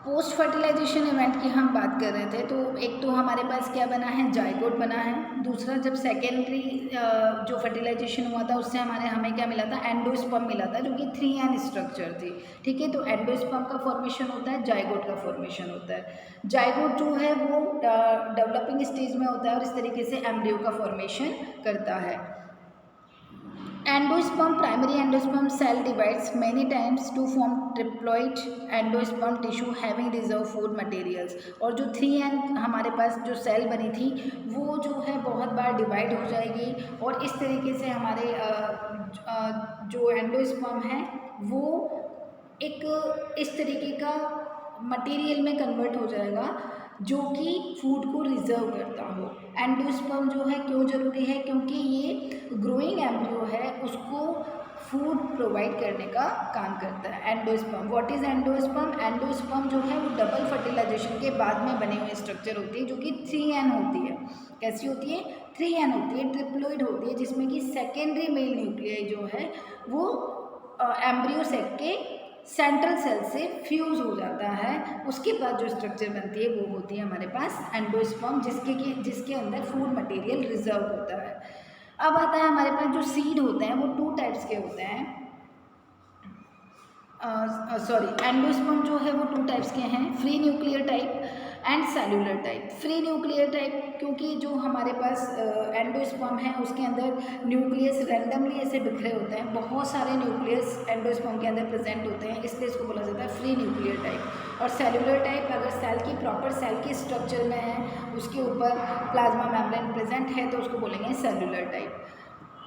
Post fertilization event की हम बात कर रहे थे, तो एक तो हमारे पास क्या बना है, जाइगोट बना है। दूसरा, जब सेकेंडरी जो फर्टिलाइजेशन हुआ था उससे हमें क्या मिला था, एंडोस्पर्म मिला था, जो कि 3N स्ट्रक्चर थी। ठीक है, तो एंडोस्पर्म का फॉर्मेशन होता है, जाइगोट का फॉर्मेशन होता है। जाइगोट जो है वो डेवलपिंग स्टेज में होता है और इस तरीके से एम्ब्रियो का फॉर्मेशन करता है। Endosperm, primary endosperm cell divides many times to form triploid endosperm tissue having reserve food materials। और जो 3N हमारे पास जो सेल बनी थी वो जो है बहुत बार डिवाइड हो जाएगी और इस तरीके से हमारे जो एंडोस्पर्म है वो एक इस तरीके का मटेरियल में कन्वर्ट हो जाएगा जो कि फूड को रिजर्व करता हो। एंडोस्पर्म जो है क्यों ज़रूरी है, क्योंकि ये ग्रोइंग एम्ब्रियो है उसको फूड प्रोवाइड करने का काम करता है। Endosperm, what is endosperm? Endosperm जो है वो डबल फर्टिलाइजेशन के बाद में बने हुए स्ट्रक्चर होती है जो कि 3N होती है। कैसी होती है? 3N होती है, ट्रिप्लोइड होती है, जिसमें कि सेकेंडरी मेल न्यूक्लियाई जो है वो एम्ब्रियो सेक के सेंट्रल सेल से फ्यूज़ हो जाता है। उसके बाद जो स्ट्रक्चर बनती है वो होती है हमारे पास एंडोस्पर्म, जिसके अंदर फूड मटेरियल रिजर्व होता है। अब आता है हमारे पास जो सीड होते हैं वो 2 टाइप्स के होते हैं। एंडोस्पर्म जो है वो 2 टाइप्स के हैं, free nuclear type and cellular type. Free nuclear type क्योंकि जो हमारे पास एंडोस्पर्म है उसके अंदर न्यूक्लियस रैंडमली ऐसे बिखरे होते हैं, बहुत सारे न्यूक्लियस एंडोस्पर्म के अंदर प्रेजेंट होते हैं, इसलिए इसको बोला जाता है फ्री न्यूक्लियर टाइप। और सेलुलर टाइप अगर सेल की प्रॉपर सेल के स्ट्रक्चर में है, उसके ऊपर प्लाज्मा मेम्ब्रेन प्रेजेंट है तो उसको बोलेंगे सेलुलर टाइप।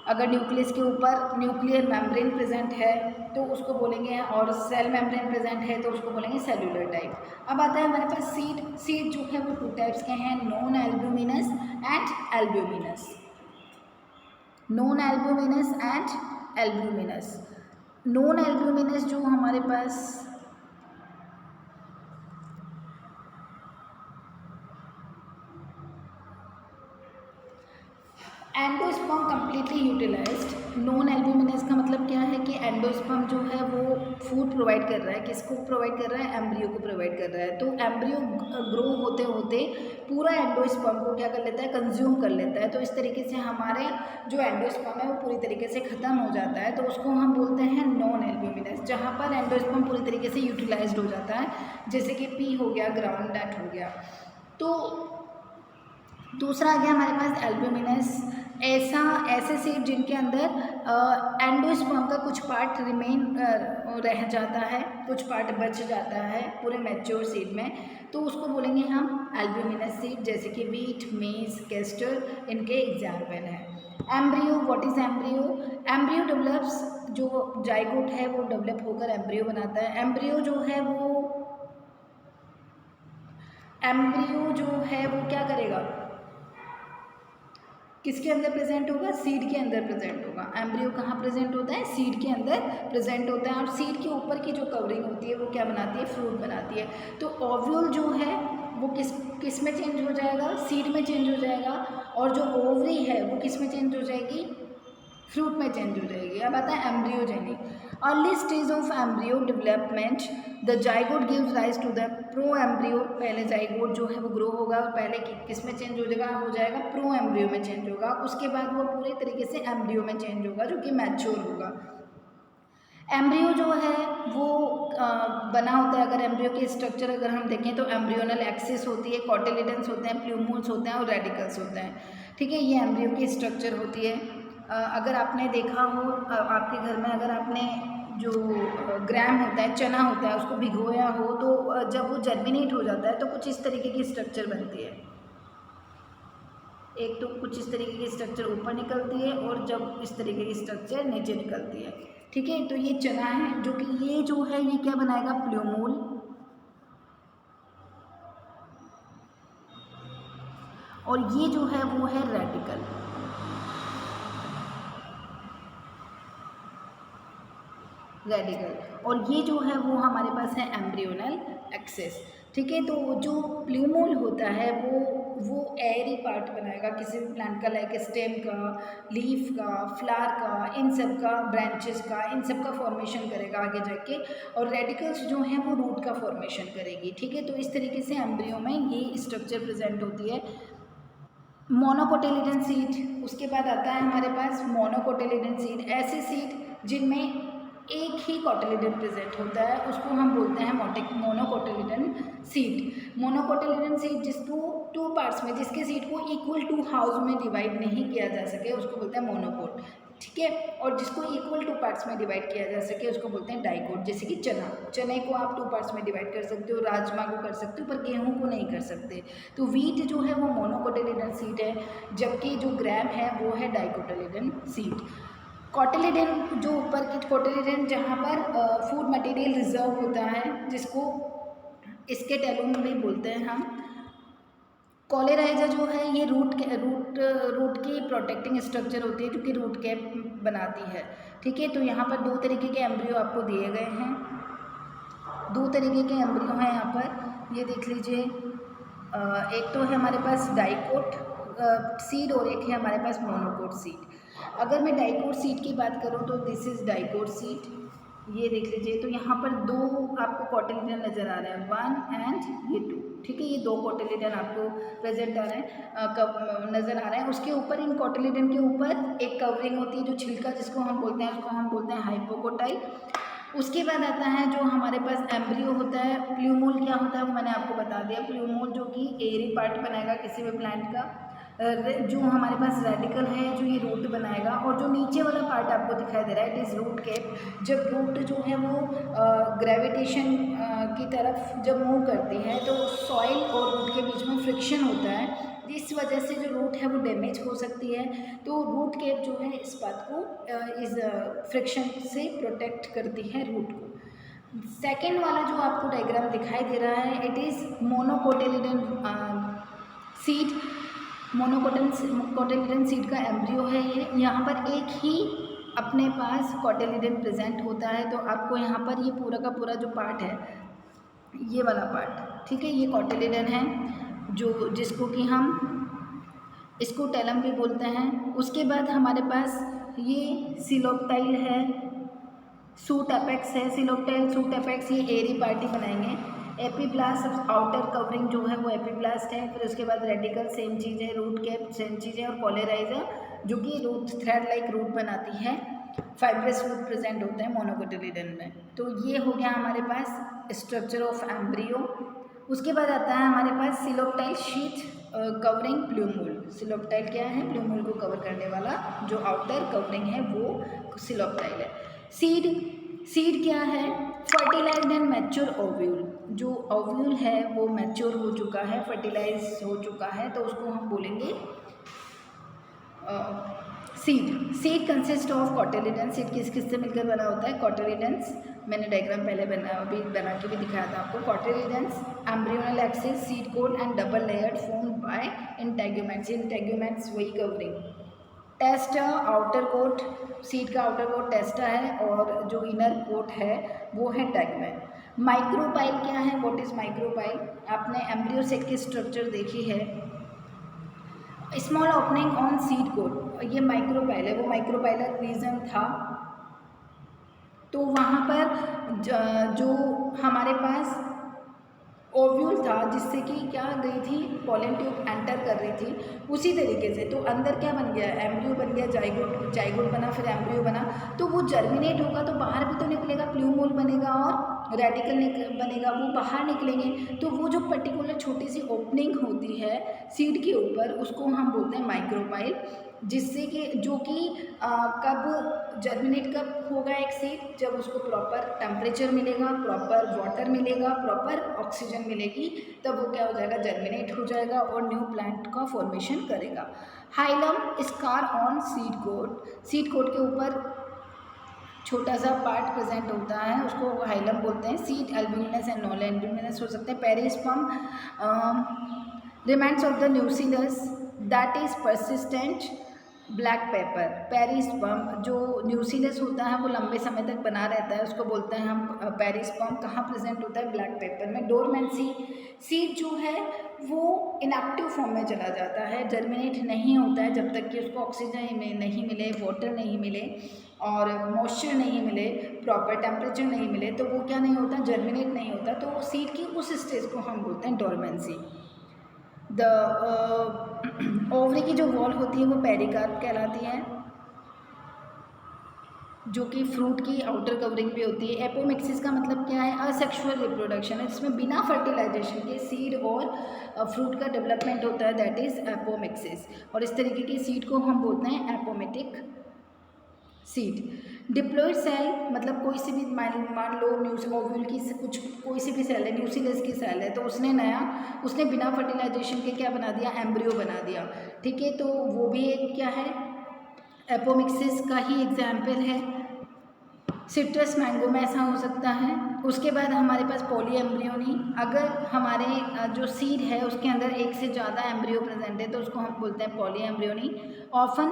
अगर न्यूक्लियस के ऊपर न्यूक्लियर मेम्ब्रेन प्रेजेंट है तो उसको बोलेंगे, और सेल मेम्ब्रेन प्रेजेंट है तो उसको बोलेंगे सेलुलर टाइप। अब आता है हमारे पास सीड। सीड जो है वो 2 टाइप्स के हैं, non albuminous and albuminous. Non albuminous and albuminous. Non albuminous जो हमारे पास endosperm completely utilised. Non albuminous का मतलब क्या है कि एंडोस्पर्म जो है वो फूड प्रोवाइड कर रहा है, किसको प्रोवाइड कर रहा है? एम्ब्रियो को प्रोवाइड कर रहा है। तो एम्ब्रियो ग्रो होते होते पूरा एंडोस्पर्म को क्या कर लेता है? कंज्यूम कर लेता है। तो इस तरीके से हमारे जो एंडोस्पर्म है वो पूरी तरीके से ख़त्म हो जाता है, तो उसको हम बोलते हैं नॉन एल्ब्यूमिनस, जहाँ पर एंडोस्पर्म पूरी तरीके से यूटिलाइज्ड हो जाता है, जैसे कि पी हो गया, ग्राउंड नट हो गया। तो दूसरा आ गया हमारे पास एल्ब्यूमिनस। ऐसे सीड जिनके अंदर एंडोस्पर्म का कुछ पार्ट रिमेन रह जाता है, कुछ पार्ट बच जाता है पूरे मैच्योर सीड में, तो उसको बोलेंगे हम एल्ब्यूमिनस सीड, जैसे कि वीट, मेज, कैस्टर इनके एग्जाम्पल हैं। Embryo, what is embryo? Embryo develops, जो जाइगोट है वो डेवलप होकर एम्ब्रियो बनाता है। एम्ब्रियो जो है वो क्या करेगा? किसके अंदर प्रेजेंट होगा? सीड के अंदर प्रेजेंट होगा। एम्ब्रियो कहाँ प्रेजेंट होता है? सीड के अंदर प्रेजेंट होता है, और सीड के ऊपर की जो कवरिंग होती है वो क्या बनाती है? फ्रूट बनाती है। तो ओव्यूल जो है वो किस में चेंज हो जाएगा? सीड में चेंज हो जाएगा, और जो ओवरी है वो किस में चेंज हो जाएगी? फ्रूट में चेंज हो जाएगी। अब आता है embryogenic. Early stage of embryo development, the zygote gives rise to the pro embryo. पहले जाइगोट जो है वो ग्रो होगा, पहले किस में चेंज हो जाएगा? प्रो एम्ब्रियो में चेंज होगा। उसके बाद वो पूरे तरीके से एम्ब्रियो में चेंज होगा जो कि मैच्योर होगा। एम्ब्रियो जो है वो बना होता है, अगर एम्ब्रियो के स्ट्रक्चर अगर हम देखें तो एम्ब्रियोनल एक्सिस होती है, कॉटिलिडन्स होते हैं, प्लूमूल्स होते हैं और रेडिकल्स होते हैं। ठीक है, ये एम्ब्रियो की स्ट्रक्चर होती है। अगर आपने देखा हो आपके घर में, अगर आपने जो ग्राम होता है, चना होता है, उसको भिगोया हो तो जब वो जर्मिनेट हो जाता है तो कुछ इस तरीके की स्ट्रक्चर बनती है। एक तो कुछ इस तरीके की स्ट्रक्चर ऊपर निकलती है और जब इस तरीके की स्ट्रक्चर नीचे निकलती है। ठीक है, तो ये चना है, जो कि ये जो है ये क्या बनाएगा? प्लूमूल। और ये जो है वो है रेडिकल। और ये जो है वो हमारे पास है एम्ब्रियोनल एक्सेस। ठीक है, तो जो प्ल्यूमोल होता है वो एयरी पार्ट बनाएगा किसी भी प्लांट का, लाइक स्टेम का, लीफ का, फ्लावर का, इन सब का, ब्रांचेस का, इन सब का फॉर्मेशन करेगा आगे जाके, और रेडिकल्स जो हैं वो रूट का फॉर्मेशन करेगी। ठीक है, तो इस तरीके से एम्ब्रियो में ये स्ट्रक्चर प्रेजेंट होती है। मोनोकोटिलिडन सीड, उसके बाद आता है हमारे पास मोनोकोटिलिडन सीड। ऐसे सीड जिनमें एक ही कोटिलिडन प्रेजेंट होता है उसको हम बोलते हैं मोनोकोटिलिडन सीड। मोनोकोटिलिडन सीड जिसको टू पार्ट्स में, जिसके सीड को इक्वल टू हाउस में डिवाइड नहीं किया जा सके उसको बोलते हैं मोनोकोट। ठीक है, और जिसको इक्वल टू पार्ट्स में डिवाइड किया जा सके उसको बोलते हैं डाइकोट। जैसे कि चने को आप टू पार्ट्स में डिवाइड कर सकते हो, राजमा को कर सकते हो, पर गेहूं को नहीं कर सकते। तो वीट जो है वो मोनोकोटिलिडन सीड है, जबकि जो ग्रैम है वो है डाइकोटिलिडन सीड। कोटिलिडन जो ऊपर की कोटिलिडन जहाँ पर फूड मटेरियल रिजर्व होता है, जिसको इसके टेलुम भी बोलते हैं हम। कोलेराइजा जो है ये रूट की प्रोटेक्टिंग स्ट्रक्चर होती है जो कि रूट कैप बनाती है। ठीक है, तो यहाँ पर दो तरीके के एम्ब्रियो आपको दिए गए हैं, दो तरीके के एम्ब्रियो हैं यहाँ पर, ये देख लीजिए। एक तो है हमारे पास डाइकोट सीड और एक है हमारे पास मोनोकोट सीड। अगर मैं डाइकोट सीड की बात करूँ तो दिस इज़ डाइकोट सीड, ये देख लीजिए। तो यहाँ पर दो आपको कोटिलिडन नज़र आ रहे हैं, 1 एंड ये 2। ठीक है, ये दो कोटिलिडन आपको प्रेजेंट आ रहे हैं, नज़र आ रहे हैं। उसके ऊपर, इन कोटिलिडन के ऊपर एक कवरिंग होती है जो छिलका जिसको हम बोलते हैं, उसको हम बोलते हैं हाइपोकोटाइल। उसके बाद आता है जो हमारे पास एम्ब्रियो होता है। प्ल्यूमोल क्या होता है वो मैंने आपको बता दिया। प्ल्यूमोल जो कि एरी पार्ट बनाएगा किसी भी प्लांट का। जो हमारे पास रेडिकल है जो ये रूट बनाएगा, और जो नीचे वाला पार्ट आपको दिखाई दे रहा है इट इज़ रूट कैप। जब रूट जो है वो ग्रेविटेशन की तरफ जब मूव करती है तो सॉइल और रूट के बीच में फ्रिक्शन होता है, इस वजह से जो रूट है वो डैमेज हो सकती है। तो रूट कैप जो है इस बात को इस फ्रिक्शन से प्रोटेक्ट करती है रूट को। सेकेंड वाला जो आपको डायग्राम दिखाई दे रहा है it is monocotyledon seed. Monocotyledon seed का एम्ब्रियो है ये। यहाँ पर एक ही अपने पास कोटिलिडन प्रेजेंट होता है, तो आपको यहाँ पर ये पूरा का पूरा जो पार्ट है, ये वाला पार्ट, ठीक है, ये कोटिलिडन है जो जिसको कि हम इसको टेलम भी बोलते हैं। उसके बाद हमारे पास ये सिलोप्टाइल है, सूट अपेक्स है। सिलोप्टाइल, सूट अपेक्स ये एरी पार्टी बनाएंगे। एपीब्लास्ट आउटर कवरिंग जो है वो एपीब्लास्ट है। फिर उसके बाद रेडिकल सेम चीज़ है, रूट कैप सेम चीज़ है, और कोलेराइजा जो कि रूट थ्रेड लाइक रूट बनाती है। फाइब्रस रूट प्रेजेंट होते हैं मोनोकोटिलिडन में। तो ये हो गया हमारे पास स्ट्रक्चर ऑफ एम्ब्रियो। उसके बाद आता है हमारे पास सिलोप्टाइल शीथ कवरिंग प्ल्यूमोल। सिलोप्टाइल क्या है? प्ल्यूमोल को कवर करने वाला जो आउटर कवरिंग है वो सिलोप्टाइल है। सीड क्या है? Fertilised and mature ovule. जो ओव्यूल है वो मैच्योर हो चुका है, फर्टिलाइज हो चुका है, तो उसको हम बोलेंगे seed consist of cotyledon. Seed किस किस से मिलकर बना होता है? कोटिलिडन्स। मैंने डायग्राम पहले बना के भी दिखाया था आपको। Cotyledons, embryonal axis, seed coat and double layered formed by integuments. Integuments वही covering. Testa outer coat, seed का आउटर कोट टेस्टा है, और जो इनर कोट है वो है टेगमेन। माइक्रोपाइल क्या है? What is micropyle? आपने एम्ब्रियो सेक की स्ट्रक्चर देखी है, small opening on seed coat, ये माइक्रोपाइल है। वो माइक्रोपाइलर रीजन था, तो वहाँ पर जो हमारे पास ओव्यूल था जिससे कि क्या गई थी, पॉलन ट्यूब एंटर कर रही थी, उसी तरीके से तो अंदर क्या बन गया? एम्ब्रियो बन गया, जाइगोट बना, फिर एम्ब्रियो बना। तो वो जर्मिनेट होगा तो बाहर भी तो निकलेगा, प्ल्यूमोल बनेगा और रेडिकल बनेगा, वो बाहर निकलेंगे। तो वो जो पर्टिकुलर छोटी सी ओपनिंग होती है सीड के ऊपर उसको हम बोलते हैं माइक्रोपाइल, जिससे कि जो कि कब जर्मिनेट कब होगा एक सीड? जब उसको प्रॉपर टेम्परेचर मिलेगा, प्रॉपर वाटर मिलेगा, प्रॉपर ऑक्सीजन मिलेगी, तब वो क्या हो जाएगा? जर्मिनेट हो जाएगा और न्यू प्लांट का फॉर्मेशन करेगा। Hilum scar on seed coat. Seed coat के ऊपर छोटा सा पार्ट प्रेजेंट होता है, उसको हाइलम बोलते हैं। Seed albuminous and non albuminous हो सकते हैं। Perisperm remains of the nucleus that is persistent black pepper, perisperm जो न्यूसीलस होता है वो लंबे समय तक बना रहता है, उसको बोलते हैं हम पेरिस्पर्म। कहाँ प्रेजेंट होता है? ब्लैक पेपर में। डोरमेंसी, सीड जो है वो इनएक्टिव फॉर्म में चला जाता है, जर्मिनेट नहीं होता है जब तक कि उसको ऑक्सीजन नहीं मिले, वाटर नहीं मिले और मॉइस्चर नहीं मिले, प्रॉपर टेम्परेचर नहीं मिले, तो वो क्या नहीं होता? जर्मिनेट नहीं होता। तो सीड की उस स्टेज को हम बोलते हैं डोरमेंसी। द ओवरी की जो वॉल होती है वो पेरिकार्प कहलाती है, जो कि फ्रूट की आउटर कवरिंग भी होती है। एपोमिक्सिस का मतलब क्या है? असेक्सुअल रिप्रोडक्शन है, जिसमें बिना फर्टिलाइजेशन के सीड और फ्रूट का डेवलपमेंट होता है, दैट इज एपोमिक्सिस। और इस तरीके की सीड को हम बोलते हैं एपोमेटिक सीड। डिप्लॉयड सेल मतलब कोई सी भी मान लो ओव्यूल की कुछ कोई सी भी सेल है, न्यूसीलस की सेल है, तो उसने बिना फर्टिलाइजेशन के क्या बना दिया? एम्ब्रियो बना दिया। ठीक है, तो वो भी एक क्या है? एपोमिक्सिस का ही एग्जाम्पल है। सिट्रस मैंगो में ऐसा हो सकता है। उसके बाद हमारे पास पॉली एम्ब्रियोनी, अगर हमारे जो सीड है उसके अंदर एक से ज़्यादा एम्ब्रियो प्रेजेंट है तो उसको हम बोलते हैं poly embryony. Often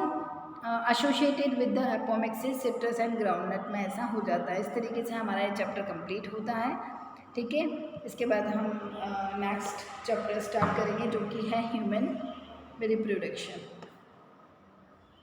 associated with the apomixis, citrus and groundnut में ऐसा हो जाता है। इस तरीके से हमारा ये चैप्टर कंप्लीट होता है। ठीक है, इसके बाद हम नेक्स्ट चैप्टर स्टार्ट करेंगे जो कि है ह्यूमन रिप्रोडक्शन।